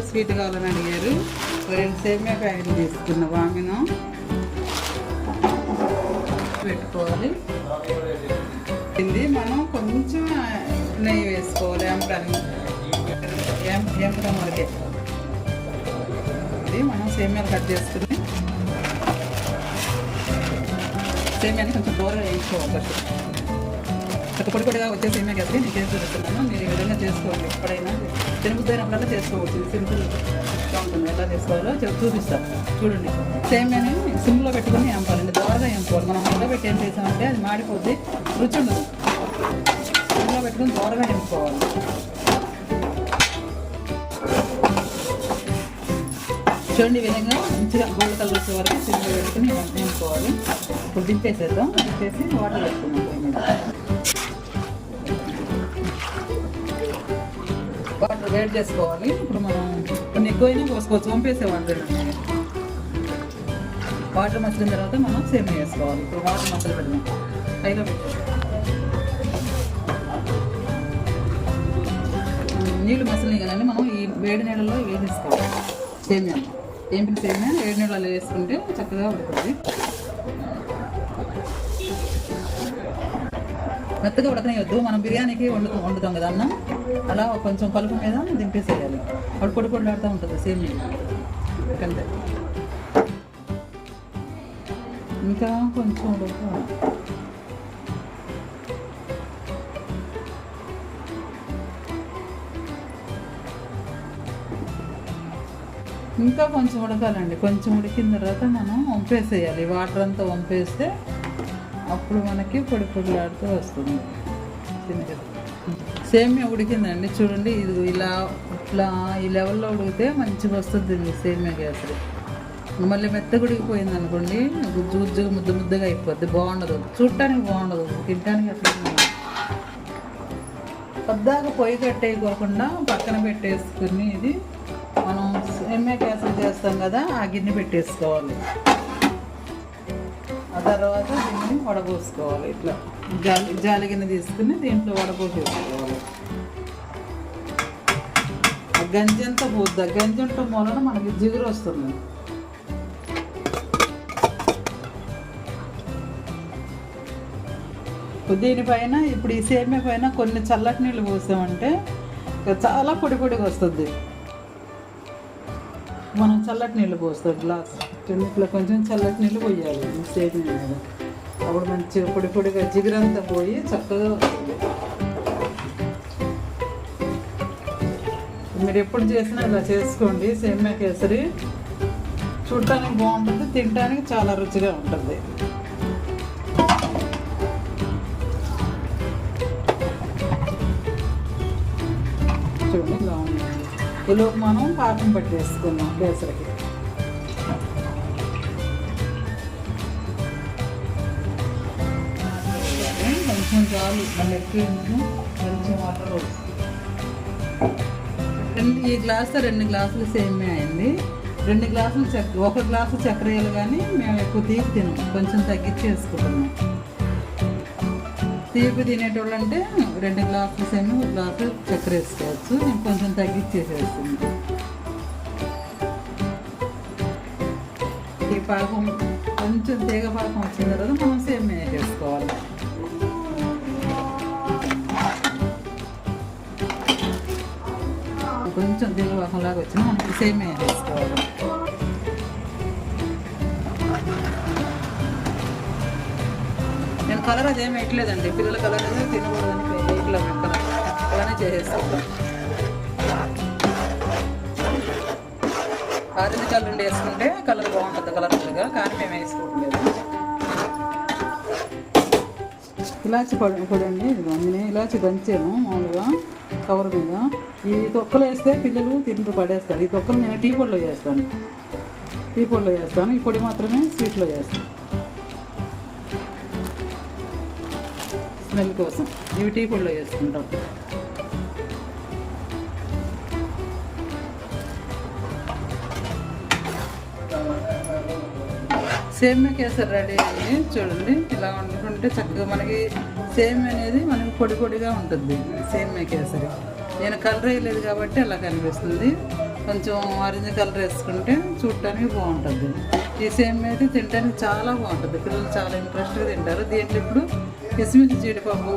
Sweet కావాలని అడిగారు. 2 సేమియా ప్యాకెట్లు తీసుకున్న వామిను పెట్టుకోవాలి. ఇది మనం కొంచెం నెయ్యి వేసుకోవాలి. ఎంపడం వరకే. ఇది మనం సేమియాలు కట్ చేసుకుని సేమియాని కొంచెం దూరం వేయించుకోవాలి. పొడి పొడిగా వచ్చే సేమియా కేసరి నేను చేసి చూపిస్తున్నాను. మీరు ఈ విధంగా చేసుకోండి. ఎప్పుడైనా తినబుద్దైనప్పుడల్లా చేసుకోవచ్చు. సింపుల్గా ఉంటుంది. ఎలా చేసుకోవాలో చూపిస్తాను. చూడండి, సేమియాని సిమ్లో పెట్టుకుని వేంపాలండి. దూరగా వేంపుకోవాలి. మనం హైలో పెట్టి ఏం చేసామంటే అది మాడిపోద్ది, రుచి ఉండదు. సిమ్లో పెట్టుకుని దూరగా వేంపుకోవాలి. చూడండి, ఈ విధంగా మంచిగా గోల్డ్ కలర్ వచ్చే వరకు సిమ్లో పెట్టుకుని వేంపుకోవాలి. ఇప్పుడు దింపేసేద్దాం. దింపేసి వాటర్ పెట్టుకున్నాం పొయ్యి మీద. వాటర్ వేడి చేసుకోవాలి. ఇప్పుడు మనం కొన్ని ఎక్కువైనా పోసుకోవచ్చు. వంపేసే వాటర్ మసిలిన తర్వాత మనం సేమియా వేసుకోవాలి. ఇప్పుడు వాటర్ మసాలా పెడదాం. హైలో పెట్టాం. నీళ్ళు మసిలినాయి కదండి, మనం ఈ వేడి నీళ్ళలో వేసేసుకోవాలి. సేమియా ఏంపిన సేమియా వేడి నీళ్ళలో వేసుకుంటే చక్కగా ఉడుకుతుంది. మెత్తగా ఉడకనేయొద్దు. మనం బిర్యానీకి వండుతాం కదా అన్నం, అలా కొంచెం కలుపు మీద దింపేసేయాలి. అప్పుడు పొడి పొడిలాడుతూ ఉంటుంది సేమియా. అంతే. ఇంకా కొంచెం ఉడకాలండి. కొంచెం ఉడికిన తర్వాత మనం వంపేసేయాలి. వాటర్ అంతా వంపేస్తే అప్పుడు మనకి పొడి పొడిలాడుతూ వస్తుంది. సేమియా ఉడికిందండి. చూడండి, ఇది ఇట్లా ఈ లెవెల్లో ఉడికితే మంచిగా వస్తుంది సేమియా కేసరి. మళ్ళీ మెత్తగా ఉడికిపోయింది అనుకోండి, గుజ్జు గుజ్జుగా ముద్దగా అయిపోద్ది. బాగుండదు, చూడటానికి బాగుండదు, తినడానికి అట్లా పద్దాగా పొయ్యి కట్టేయకోకుండా పక్కన పెట్టేసుకుని ఇది మనం సేమియా కేసరి చేస్తాం కదా, ఆ గిన్నె పెట్టేసుకోవాలి. ఆ తర్వాత దీన్ని వడపోసుకోవాలి. ఇట్లా జాలి గిన్నె తీసుకుని దీంట్లో వడపోసేసుకోవాలి. ఆ గంజి అంతా పోద్ది. ఆ గంజి ఉండటం వలన మనకి జిగురు వస్తుంది. దీనిపైన ఇప్పుడు ఈ సేమియా పైన కొన్ని చల్లటి నీళ్ళు పోసామంటే చాలా పొడి పొడిగా వస్తుంది. మనం చల్లటి నీళ్ళు పోస్తాం. గ్లాస్ ఇట్లా కొంచెం చల్లటి నీళ్ళు పోయాలి సేమియా మీద. అప్పుడు మంచిగా పొడి పొడిగా జిగురంతా పోయి చక్కగా వస్తుంది. మీరు ఎప్పుడు చేసినా ఇలా చేసుకోండి. సేమియా కేసరి చూడటానికి బాగుంటుంది, తినడానికి చాలా రుచిగా ఉంటుంది. చూడండి, ఇలా ఉంది. ఈలోపు మనం పాకం పట్టేసుకున్నాం కేసరికి. కొంచెం చాలు, మళ్ళీ ఎక్కువ కొంచెం వాటర్ ఈ గ్లాసు 2 గ్లాసులు సేమియా అయింది. 2 గ్లాసులు చక్కెర, 1 గ్లాసు చక్కెర వేయాలి. కానీ మేము ఎక్కువ తీపి తిన్నాం, కొంచెం తగ్గించి వేసుకుంటున్నాం. తీపి తినేటోళ్ళు అంటే 2 గ్లాసులు సేమియా 1 గ్లాసు చక్కెర వేసుకోవచ్చు. నేను కొంచెం తగ్గించేసేస్తుంది. ఈ పాకం కొంచెం తీగ పాకం వచ్చిన తర్వాత మనం సేమియా వేసుకోవాలి. కొంచెం దిగువకంలాగా వచ్చిన మనకి సేమియా వేసుకోవాలి. నేను కలర్ అదేం వేయట్లేదండి. పిల్లల కలర్ అనేది తినకూడదని వేయట్లేదు. కలర్ అలానే చేసేస్తాను. ఆరెంజ్ కలర్ ఉండి వేసుకుంటే కలర్ బాగుంటుంది, కలర్ఫుల్గా. కానీ మేము వేసుకోవట్లేదు. ఇలాచి పొడండి. నేను ఇలాచి దంచాను మామూలుగా కవర్ మీద. ఈ తొక్కలు వేస్తే పిల్లలు తింటూ పడేస్తారు. ఈ తొక్కలు నేను టీ పొడిలో చేస్తాను. ఈ పొడి మాత్రమే స్వీట్లో చేస్తాను, స్మెల్ కోసం. ఇవి టీ పొడిలో చేసుకుంటాం. సేమియా కేసరి రెడీ అయ్యి చూడండి, ఇలా వండుకుంటే చక్కగా మనకి సేమియా అనేది మనకి పొడి పొడిగా ఉంటుంది. సేమియా కేసరి నేను కలర్ వేయలేదు కాబట్టి అలా కనిపిస్తుంది. కొంచెం ఆరెంజ్ కలర్ వేసుకుంటే చూడటానికి బాగుంటుంది. ఈ సేమియా అయితే తినడానికి చాలా బాగుంటుంది, పిల్లలు చాలా ఇంట్రెస్ట్గా తింటారు. దీంట్లో ఇప్పుడు కిస్మిస్ జీడిపప్పు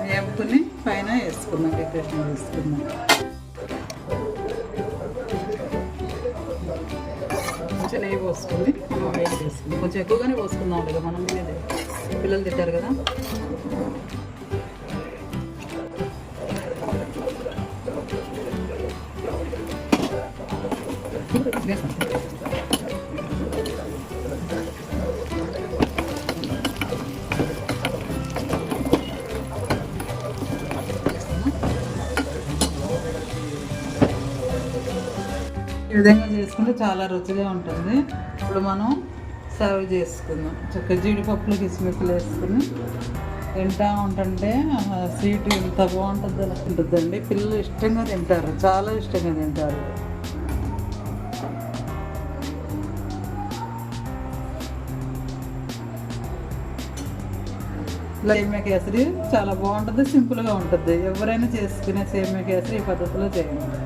వేపుకుని పైన వేసుకుందాం, డెకరేషన్ చేసుకుందాం. కొంచెం నెయ్యి పోసుకుంది, నెయ్యి వేసుకుందాం. కొంచెం ఎక్కువగానే పోసుకుందాం లేదా, మనం పిల్లలు తింటారు కదా. ఈ విధంగా చేసుకుంటే చాలా రుచిగా ఉంటుంది. ఇప్పుడు మనం సర్వ్ చేసుకుందాం. చక్కగా జీడిపప్పులు కిస్మిస్లు వేసుకుని తింటా ఉంటుంటే స్వీట్ ఎంత బాగుంటుంది అనుకుంటుందండి. పిల్లలు ఇష్టంగా తింటారు, చాలా ఇష్టంగా తింటారు. సేమియా కేసరి చాలా బాగుంటుంది, సింపుల్గా ఉంటుంది. ఎవరైనా చేసుకునే సేమియా కేసరి ఈ పద్ధతిలో చేయండి.